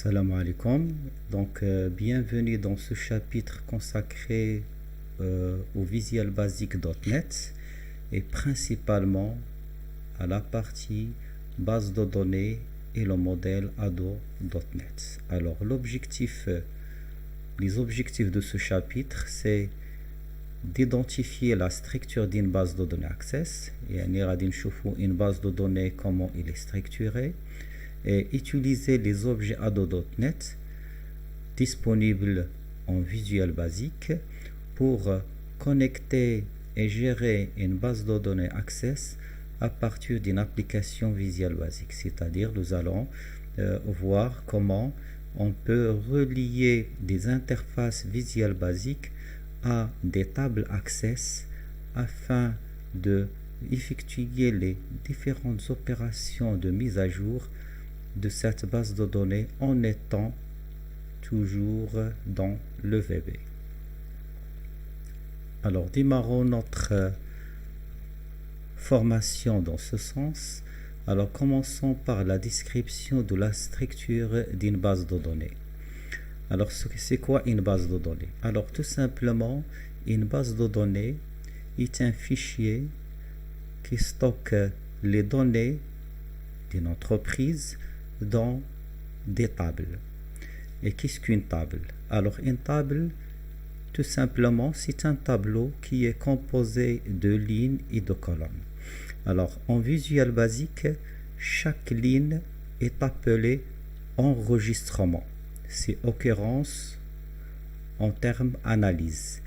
Salam alaikum. Bienvenue dans ce chapitre consacré au Visual Basic.net et principalement à la partie base de données et le modèle Ado.net. Alors, les objectifs de ce chapitre, c'est d'identifier la structure d'une base de données Access, et une base de données, comment il est structuré, et utiliser les objets Ado.net disponibles en Visual Basic pour connecter et gérer une base de données Access à partir d'une application Visual Basic. C'est-à-dire, nous allons voir comment on peut relier des interfaces Visual Basic à des tables Access afin de effectuer les différentes opérations de mise à jour de cette base de données en étant toujours dans le VB. Alors, démarrons notre formation dans ce sens. Alors, commençons par la description de la structure d'une base de données. Alors, c'est quoi une base de données? Alors, tout simplement, une base de données est un fichier qui stocke les données d'une entreprise dans des tables. Et qu'est-ce qu'une table? Alors, une table, tout simplement, c'est un tableau qui est composé de lignes et de colonnes. Alors, en Visual Basic, chaque ligne est appelée enregistrement. C'est occurrence en termes analyse.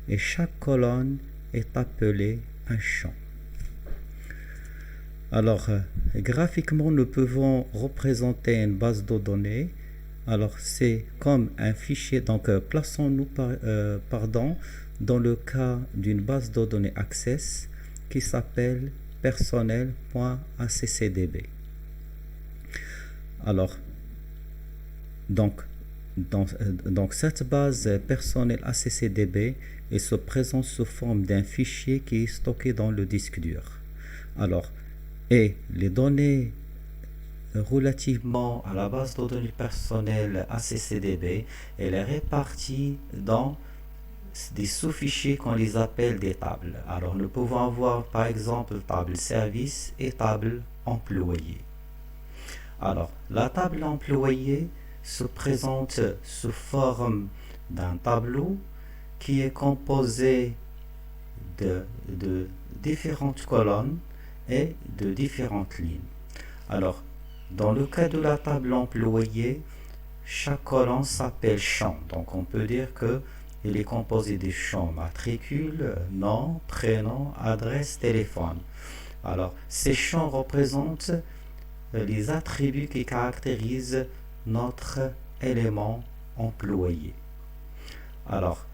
Et chaque colonne est appelée un champ. Alors, graphiquement, nous pouvons représenter une base de données. Alors, c'est comme un fichier. Donc, plaçons-nous dans le cas d'une base de données Access qui s'appelle personnel.accdb. Alors, donc cette base personnel accdb se présente sous forme d'un fichier qui est stocké dans le disque dur. Alors, et les données relativement à la base de données personnelle accdb, elle est répartie dans des sous-fichiers qu'on les appelle des tables. Alors, nous pouvons avoir par exemple table service et table employé. Alors, la table employé se présente sous forme d'un tableau qui est composé de différentes colonnes et de différentes lignes. Alors, dans le cas de la table employée, chaque colonne s'appelle champ. Donc, on peut dire que il est composé des champs matricule, nom, prénom, adresse, téléphone. Alors, ces champs représentent les attributs qui caractérisent notre élément employé. Alors,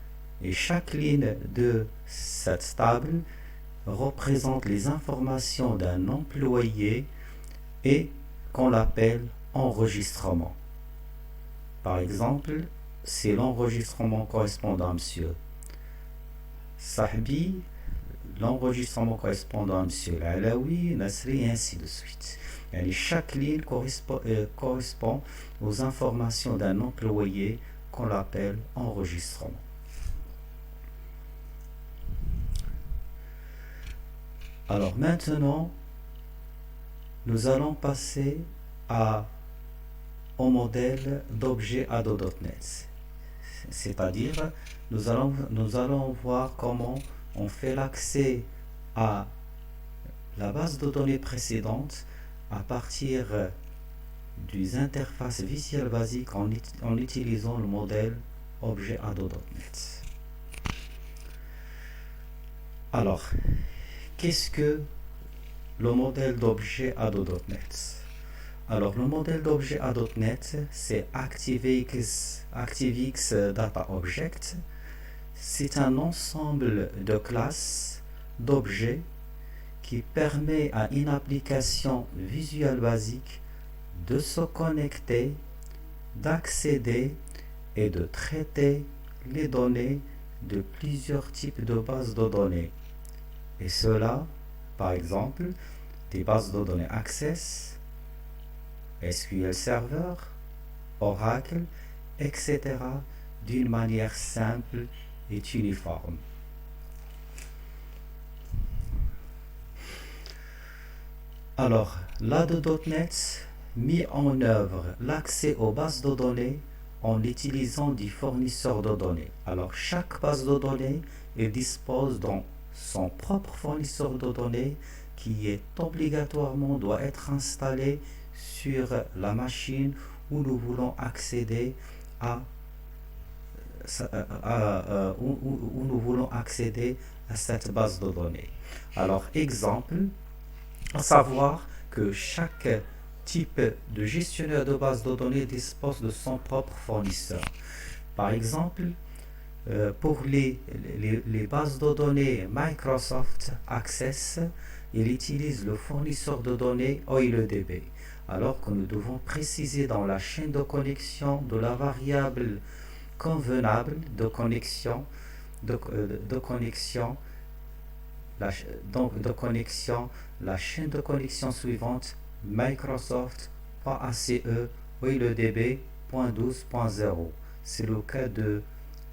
et chaque ligne de cette table représente les informations d'un employé et qu'on l'appelle enregistrement. Par exemple, c'est l'enregistrement correspondant à monsieur Sahbi, l'enregistrement correspondant à monsieur Alaoui, Nasri, et ainsi de suite. Et chaque ligne correspond aux informations d'un employé qu'on l'appelle enregistrement. Alors maintenant, nous allons passer au modèle d'objet Ado.net. C'est-à-dire, nous allons voir comment on fait l'accès à la base de données précédente à partir des interfaces Visual Basic en utilisant le modèle objet Ado.net. Alors, qu'est-ce que le modèle d'objet Ado.net? Alors, le modèle d'objet Ado.net, c'est ActiveX Data Object. C'est un ensemble de classes d'objets qui permet à une application Visual Basic de se connecter, d'accéder et de traiter les données de plusieurs types de bases de données. Et cela, par exemple, des bases de données Access, SQL Server, Oracle, etc. d'une manière simple et uniforme. Alors, l'ADO.NET mis en œuvre l'accès aux bases de données en utilisant des fournisseurs de données. Alors, chaque base de données dispose de son propre fournisseur de données qui est obligatoirement doit être installé sur la machine où nous voulons accéder où nous voulons accéder à cette base de données. Alors, exemple, à savoir que chaque type de gestionnaire de base de données dispose de son propre fournisseur. Par exemple, pour les bases de données Microsoft Access, il utilise le fournisseur de données OileDB, alors que nous devons préciser dans la chaîne de connexion de la variable convenable de connexion, la chaîne de connexion suivante Microsoft.ace OileDB.12.0. C'est le cas de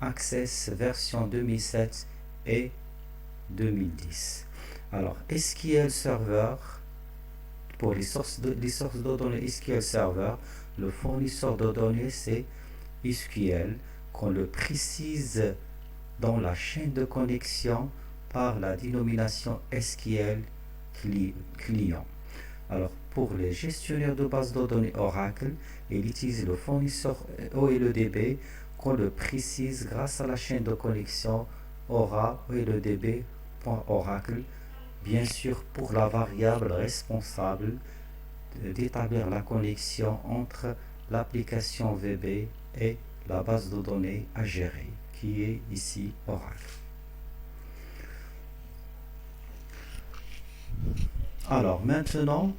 Access version 2007 et 2010. Alors, SQL Server, pour les sources de données SQL Server, le fournisseur de données c'est SQL, qu'on le précise dans la chaîne de connexion par la dénomination SQL client. Alors, pour les gestionnaires de base de données Oracle, il utilise le fournisseur OLEDB qu'on le précise grâce à la chaîne de connexion Aura OLEDB.Oracle, bien sûr pour la variable responsable d'établir la connexion entre l'application VB et la base de données à gérer, qui est ici Oracle. Alors maintenant,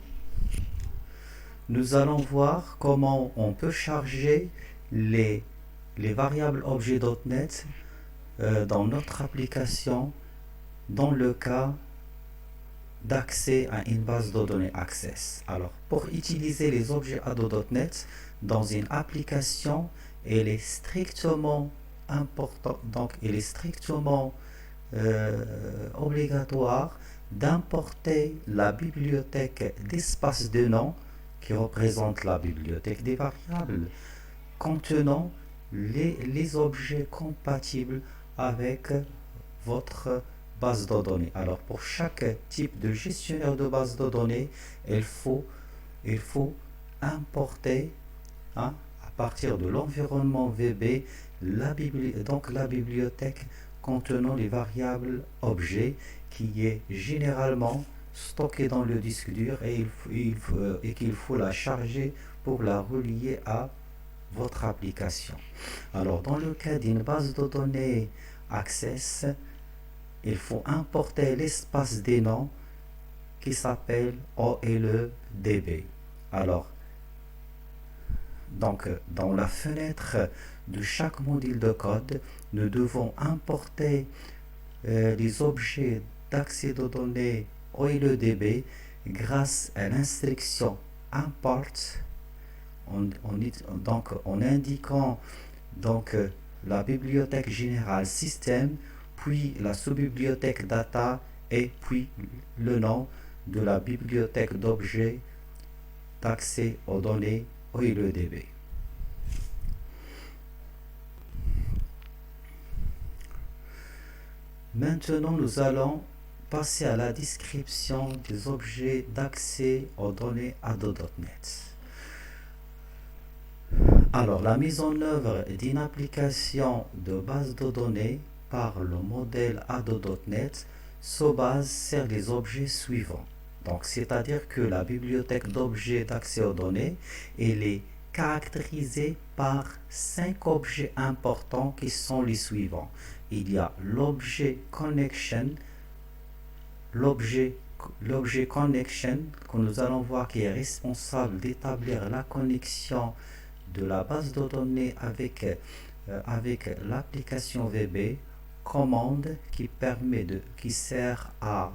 nous allons voir comment on peut charger les variables objet.NET dans notre application dans le cas d'accès à une base de données Access. Alors, pour utiliser les objets ADO.NET dans une application, il est strictement important, donc il est strictement obligatoire d'importer la bibliothèque d'espace de nom qui représente la bibliothèque des variables contenant les objets compatibles avec votre base de données. Alors pour chaque type de gestionnaire de base de données, il faut importer à partir de l'environnement VB la bibliothèque contenant les variables objets qui est généralement stockée dans le disque dur et qu'il faut la charger pour la relier à votre application. Alors dans le cas d'une base de données Access, il faut importer l'espace des noms qui s'appelle OLEDB. Alors, donc, dans la fenêtre de chaque module de code, nous devons importer les objets d'accès de données OLEDB grâce à l'instruction import en indiquant la bibliothèque générale système, puis la sous-bibliothèque data et puis le nom de la bibliothèque d'objets d'accès aux données OLEDB. Maintenant, nous allons passer à la description des objets d'accès aux données ADO.NET. Alors, la mise en œuvre d'une application de base de données par le modèle ADO.NET se base sur les objets suivants. Donc, c'est-à-dire que la bibliothèque d'objets d'accès aux données, elle est caractérisée par 5 objets importants qui sont les suivants. Il y a l'objet connection, l'objet connection que nous allons voir qui est responsable d'établir la connexion de la base de données avec l'application VB, commande qui sert à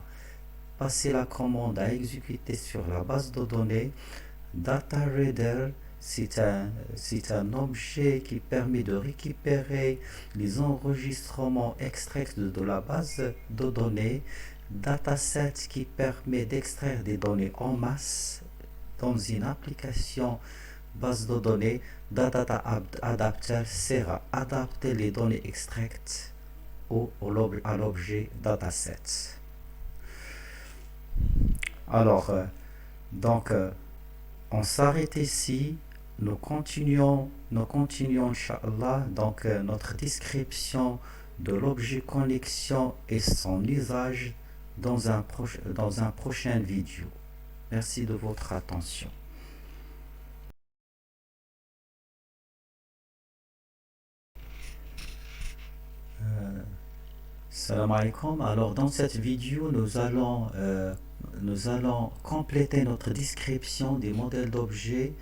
passer la commande à exécuter sur la base de données, data reader c'est un objet qui permet de récupérer les enregistrements extraits de la base de données. Dataset qui permet d'extraire des données en masse dans une application base de données. Data Adapter sert à adapter les données extraites à l'objet dataset. Alors, donc, on s'arrête ici. Nous continuons, Inch'Allah, donc notre description de l'objet connexion et son usage dans un prochain vidéo. Merci de votre attention. Salam alaikum. Alors dans cette vidéo, nous allons compléter notre description des modèles d'objets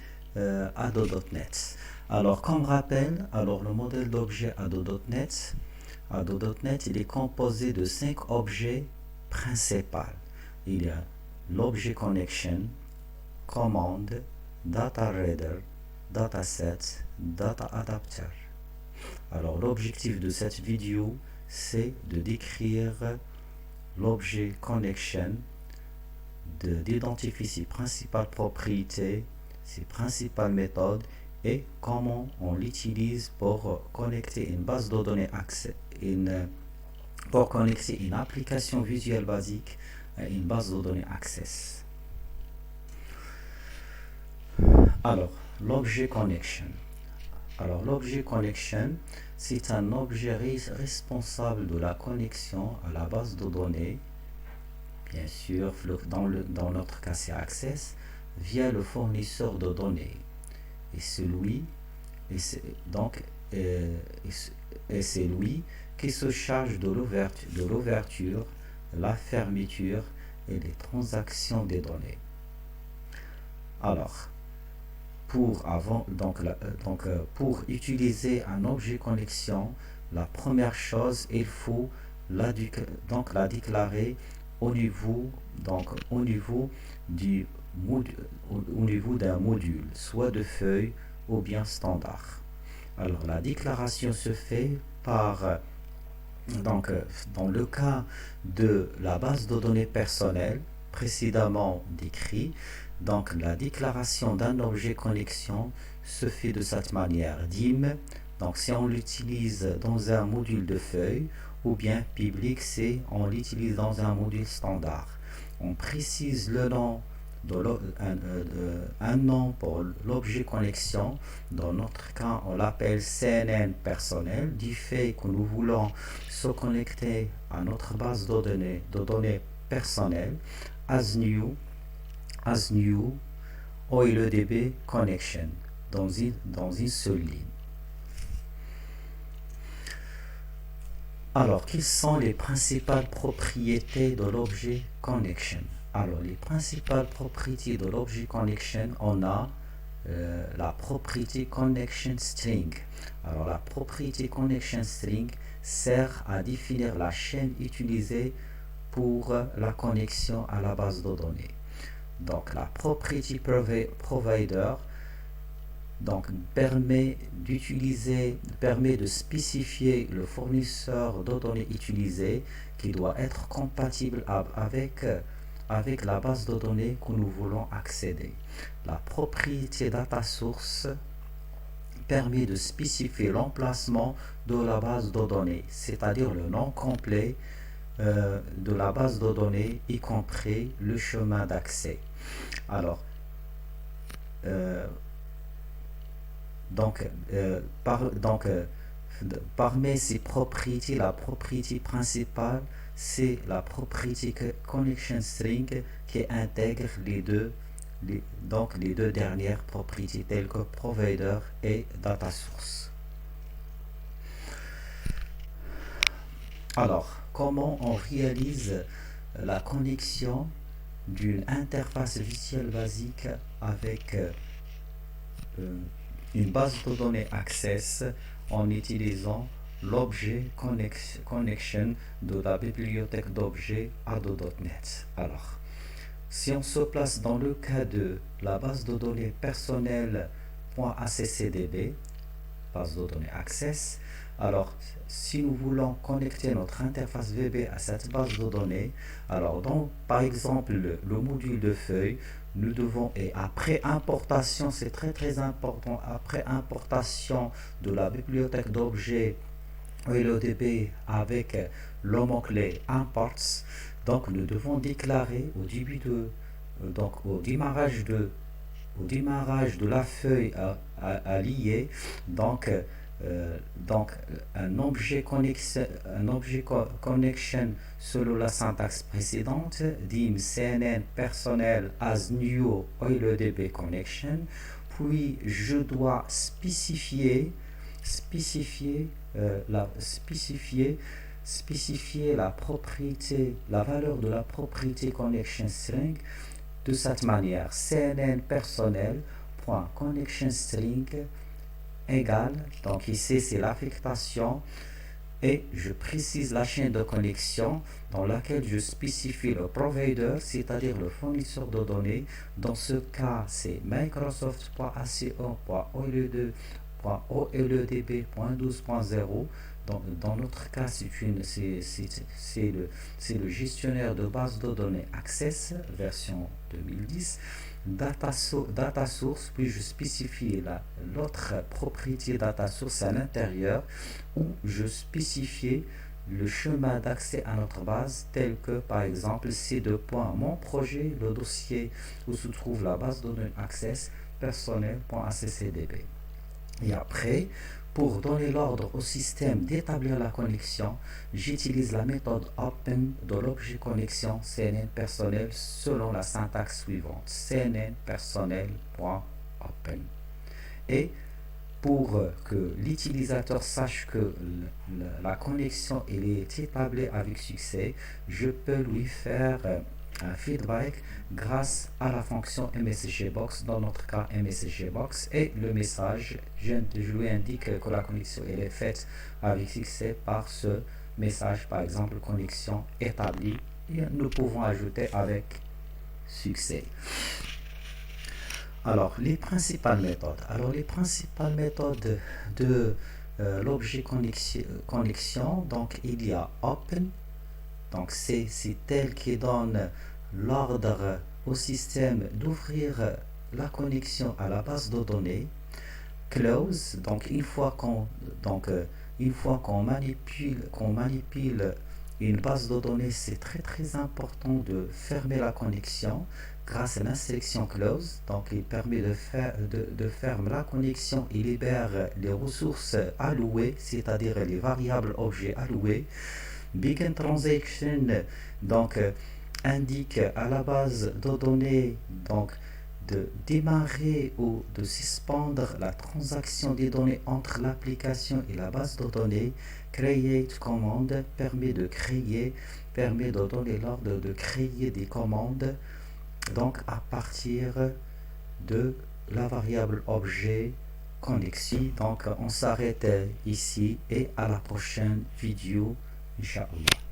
Ado.NET. Alors comme rappel, alors le modèle d'objet Ado.NET, il est composé de 5 objets principaux. Il y a l'objet connection, commande, data reader, dataset, data adapter. Alors l'objectif de cette vidéo, c'est de décrire l'objet connection, d'identifier ses principales propriétés, ses principales méthodes et comment on l'utilise pour connecter une base de données pour connecter une application visuelle basique à une base de données Access. Alors, l'objet connection. Alors, l'objet connection, c'est un objet responsable de la connexion à la base de données, bien sûr, dans notre cas c'est Access, via le fournisseur de données. Et c'est lui qui se charge de l'ouverture, la fermeture et les transactions des données. Alors, pour utiliser un objet connexion, la première chose, il faut la déclarer au niveau d'un module, soit de feuille ou bien standard. Alors la déclaration se fait par dans le cas de la base de données personnelle précédemment décrit, donc la déclaration d'un objet connexion se fait de cette manière. DIM, donc si on l'utilise dans un module de feuille, ou bien public, c'est on l'utilise dans un module standard. On précise le nom un nom pour l'objet connexion. Dans notre cas, on l'appelle CNN personnel, du fait que nous voulons se connecter à notre base de données personnelles as new OLEDB connection dans une seule ligne. Alors, quelles sont les principales propriétés de l'objet connection? Alors, les principales propriétés de l'objet connection, on a la propriété connection string. Alors, la propriété connection string sert à définir la chaîne utilisée pour la connexion à la base de données. Donc, la propriété provider permet de spécifier le fournisseur de données utilisé qui doit être compatible avec la base de données que nous voulons accéder. La propriété data source permet de spécifier l'emplacement de la base de données, c'est-à-dire le nom complet de la base de données, y compris le chemin d'accès. Alors, parmi ces propriétés, la propriété principale, c'est la propriété connection string qui intègre les deux dernières propriétés telles que provider et data source. Alors, comment on réalise la connexion d'une interface visuelle basique avec une base de données Access en utilisant l'objet connection de la bibliothèque d'objets Ado.NET. Alors, si on se place dans le cas de la base de données personnelle .accdb, base de données access. Alors, si nous voulons connecter notre interface VB à cette base de données, alors par exemple le module de feuille, nous devons, et après importation, c'est très important, après importation de la bibliothèque d'objets OLEDB avec le mot-clé imports, donc nous devons déclarer au début donc au démarrage de la feuille à lier, un objet connection selon la syntaxe précédente, dim cnn personnel as new OLEDB connection, puis je dois spécifier la propriété, la valeur de la propriété connection string de cette manière: cnn personnel.connection string égale, donc ici c'est l'affectation, et je précise la chaîne de connexion dans laquelle je spécifie le provider, c'est-à-dire le fournisseur de données. Dans ce cas, c'est microsoft.aco.oledb.12.0. Dans notre cas, c'est le gestionnaire de base de données Access version 2010. Data source, puis je spécifie l'autre propriété data source à l'intérieur, où je spécifie le chemin d'accès à notre base, tel que par exemple mon projet, le dossier où se trouve la base de données Access personnel.accdb. Et après, pour donner l'ordre au système d'établir la connexion, j'utilise la méthode open de l'objet connexion cnn personnel selon la syntaxe suivante: cnn personnel.open. Et pour que l'utilisateur sache que la connexion est établie avec succès, je peux lui faire un feedback grâce à la fonction msgbox, dans notre cas msgbox, et le message, je lui indique que la connexion est faite avec succès par ce message, par exemple connexion établie, et nous pouvons ajouter avec succès. Alors, les principales méthodes. De l'objet connexion, donc il y a open, donc c'est elle qui donne l'ordre au système d'ouvrir la connexion à la base de données. Close, donc une fois qu'on manipule une base de données, c'est très important de fermer la connexion grâce à l'instruction close. Donc il permet de fermer la connexion et libère les ressources allouées, c'est-à-dire les variables objets alloués. Begin transaction, donc indique à la base de données donc de démarrer ou de suspendre la transaction des données entre l'application et la base de données. Create command permet de donner l'ordre de créer des commandes, donc à partir de la variable objet connexion. Donc on s'arrête ici et à la prochaine vidéo, Inch'Allah.